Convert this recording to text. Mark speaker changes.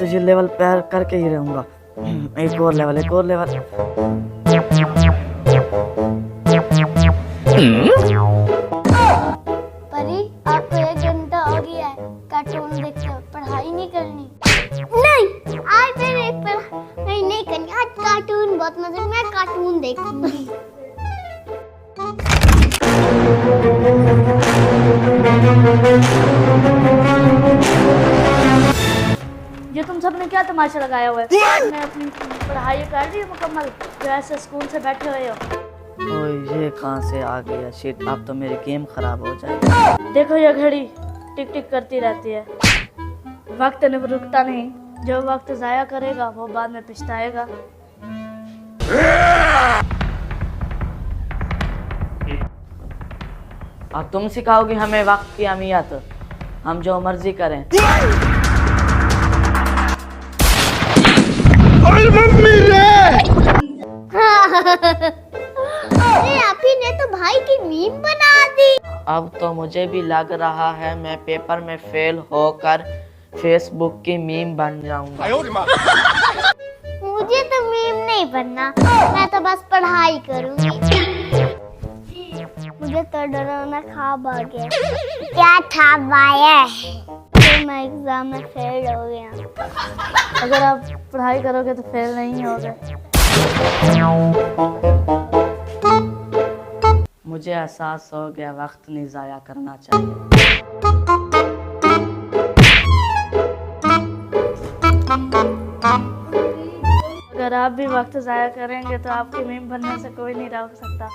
Speaker 1: तो ये लेवल पार करके ही रहूंगा। एक और लेवल, एक और लेवल।
Speaker 2: परी, आपको 1 घंटा हो गया है कार्टून देखते हो, पढ़ाई नहीं करनी? नहीं, आज मैंने पढ़ाई नहीं करनी, आज कार्टून बहुत मजा, मैं कार्टून देखूंगी।
Speaker 3: ये तुम सबने क्या तमाशा लगाया हुआ है? मैं अपनी पढ़ाई कर रही हूँ मुकम्मल, जो ऐसे स्कूल से बैठे हुए हो।
Speaker 1: ओए ये कहाँ से आ गया? शिट, अब तो मेरी गेम खराब हो जाएगी।
Speaker 3: देखो ये घड़ी टिक टिक करती रहती है, वक्त रुकता नहीं। जो वक्त जाया करेगा वो बाद में पछताएगा।
Speaker 1: अब तुम सिखाओगी हमें वक्त की अहमियत, हम जो मर्जी करें।
Speaker 2: अरे अभी ने तो भाई की मीम बना दी।
Speaker 1: अब तो मुझे भी लग रहा है मैं पेपर में फेल होकर फेसबुक की मीम बन जाऊंगा।
Speaker 2: मुझे तो मीम नहीं बनना, मैं तो बस पढ़ाई करूंगी। मुझे तो डरावना ख्वाब आ गया। क्या ख्वाब आया? तो मैं एग्जाम में फेल हो गया।
Speaker 3: अगर आप पढ़ाई करोगे तो फेल नहीं होगे।
Speaker 1: मुझे एहसास हो गया वक्त नहीं जाया करना चाहिए।
Speaker 3: अगर आप भी वक्त जाया करेंगे तो आपकी मीम बनने से कोई नहीं रोक सकता।